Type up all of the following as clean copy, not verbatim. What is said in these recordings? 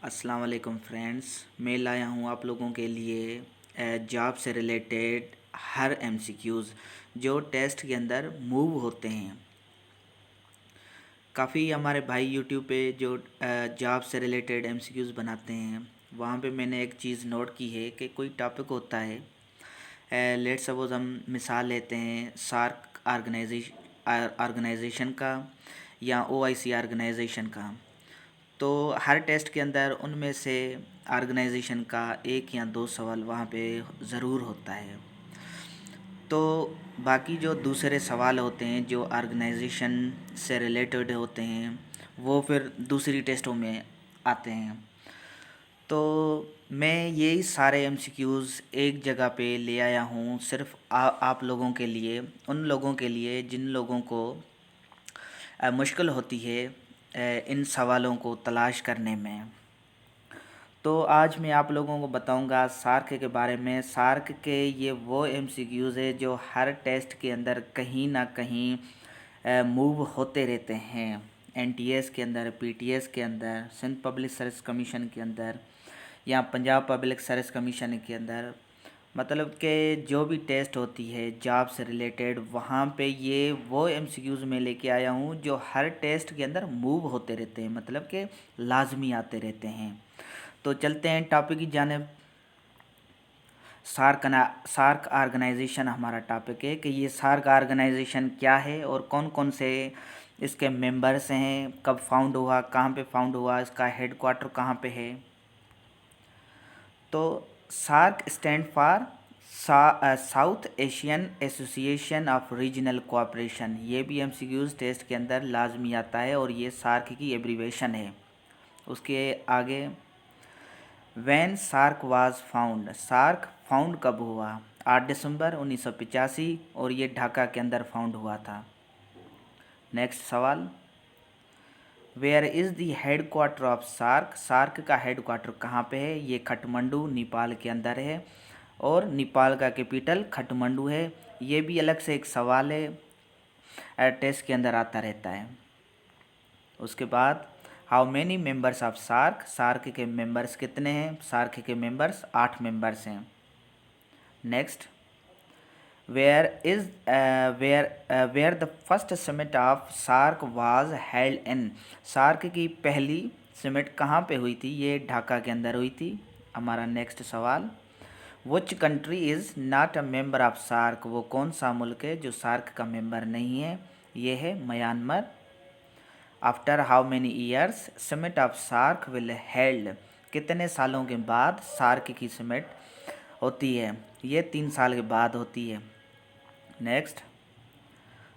अस्सलाम वालेकुम फ्रेंड्स, मैं लाया हूँ आप लोगों के लिए जॉब से रिलेटेड हर एमसीक्यूज़ जो टेस्ट के अंदर मूव होते हैं। काफ़ी हमारे भाई यूट्यूब पे जो जॉब से रिलेटेड एमसीक्यूज़ बनाते हैं, वहाँ पे मैंने एक चीज़ नोट की है कि कोई टॉपिक होता है। लेट्स सपोज हम मिसाल लेते हैं सार्क ऑर्गेनाइजेशन का या ओआईसी ऑर्गेनाइजेशन का। तो हर टेस्ट के अंदर उनमें से ऑर्गेनाइजेशन का एक या दो सवाल वहाँ पे ज़रूर होता है। तो बाकी जो दूसरे सवाल होते हैं जो ऑर्गेनाइजेशन से रिलेटेड होते हैं वो फिर दूसरी टेस्टों में आते हैं। तो मैं यही सारे एमसीक्यूज़ एक जगह पे ले आया हूँ सिर्फ आप लोगों के लिए, उन लोगों के लिए जिन लोगों को मुश्किल होती है इन सवालों को तलाश करने में। तो आज मैं आप लोगों को बताऊंगा सार्क के बारे में। सार्क के ये वो एमसीक्यूज़ है जो हर टेस्ट के अंदर कहीं ना कहीं मूव होते रहते हैं। एनटीएस के अंदर, पीटीएस के अंदर, सिंध पब्लिक सर्विस कमीशन के अंदर या पंजाब पब्लिक सर्विस कमीशन के अंदर, मतलब कि जो भी टेस्ट होती है जॉब से रिलेटेड, वहाँ पे ये वो एमसीक्यूज़ मैं लेके आया हूँ जो हर टेस्ट के अंदर मूव होते रहते हैं, मतलब कि लाजमी आते रहते हैं। तो चलते हैं टॉपिक की जानिब। सार्क ऑर्गेनाइजेशन हमारा टॉपिक है कि ये सार्क ऑर्गेनाइजेशन क्या है और कौन कौन से इसके मेंबर्स हैं, कब फाउंड हुआ, कहाँ पे फाउंड हुआ, इसका हेडक्वार्टर कहाँ पे है। तो SAARC stand for South Asian Association of Regional Cooperation. ये भी एमसीक्यूज़ टेस्ट के अंदर लाजमी आता है और ये सार्क की एब्रीवेशन है। उसके आगे when SAARC was found, SAARC found कब हुआ? 8 दिसंबर 1985 और ये ढाका के अंदर फाउंड हुआ था। नेक्स्ट सवाल, where is the head quarter of SAARC? SAARC का हेड क्वार्टर कहाँ पे है? ये खटमंडू नेपाल के अंदर है और नेपाल का कैपिटल खटमंडू है। ये भी अलग से एक सवाल है, टेस्ट के अंदर आता रहता है। उसके बाद how many members of SAARC? SAARC के मेंबर्स कितने हैं? सार्क के मेंबर्स 8 मेंबर्स हैं। Next, where is where the first summit of SAARC was held in? SAARC की पहली समिट कहाँ पे हुई थी? ये ढाका के अंदर हुई थी। हमारा नेक्स्ट सवाल, which country is not a member of SAARC? वो कौन सा मुल्क है जो सार्क का मेंबर नहीं है? ये है Myanmar. After how many years summit of SAARC will held? कितने सालों के बाद सार्क की समिट होती है? ये 3 साल के बाद होती है। Next,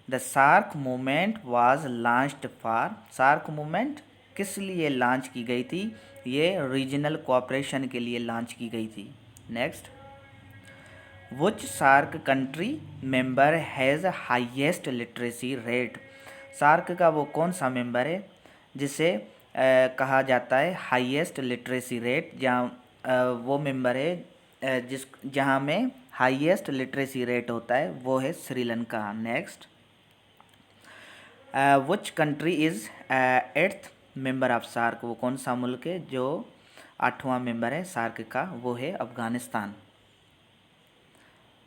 the SAARC movement was launched for? SAARC movement किस लिए लॉन्च की गई थी? ये रीजनल कोऑपरेशन के लिए लॉन्च की गई थी। Next, which SAARC country member has highest literacy rate? SAARC का वो कौन सा मेंबर है जिसे कहा जाता है हाईएस्ट लिटरेसी रेट? जहाँ वो मेंबर है जहाँ में हाईएस्ट लिटरेसी रेट होता है वो है Sri Lanka. Next, which country is 8th member of SAARC? वो कौन सा मुल्क है जो 8वां मेंबर है सार्क का? वो है Afghanistan.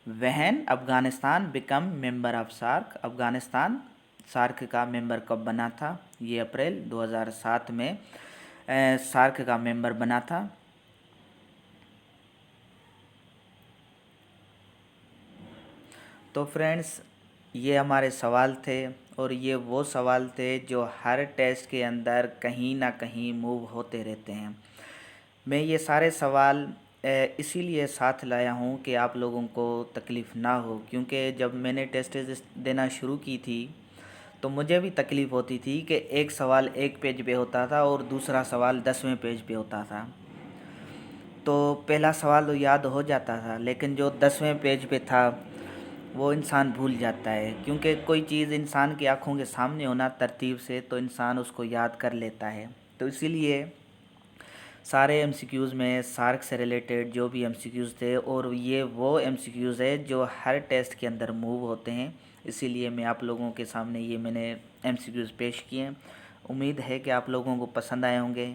When Afghanistan become member of SAARC? Afghanistan SAARC का मेंबर कब बना था? ये अप्रैल 2007 में सार्क का मेंबर बना था। तो फ्रेंड्स, ये हमारे सवाल थे और ये वो सवाल थे जो हर टेस्ट के अंदर कहीं ना कहीं मूव होते रहते हैं। मैं ये सारे सवाल इसीलिए साथ लाया हूँ कि आप लोगों को तकलीफ़ ना हो, क्योंकि जब मैंने टेस्ट देना शुरू की थी तो मुझे भी तकलीफ़ होती थी कि एक सवाल एक पेज पे होता था और दूसरा सवाल 10वें पेज पे होता था। तो पहला सवाल तो याद हो जाता था, लेकिन जो 10वें पेज पे था वो इंसान भूल जाता है, क्योंकि कोई चीज़ इंसान की आंखों के सामने होना तरतीब से तो इंसान उसको याद कर लेता है। तो इसीलिए सारे एमसीक्यूज़ में सार्क से रिलेटेड जो भी एमसीक्यूज़ थे, और ये वो एमसीक्यूज़ है जो हर टेस्ट के अंदर मूव होते हैं, इसीलिए मैं आप लोगों के सामने ये मैंने एमसीक्यूज़ पेश किए हैं। उम्मीद है कि आप लोगों को पसंद आए होंगे।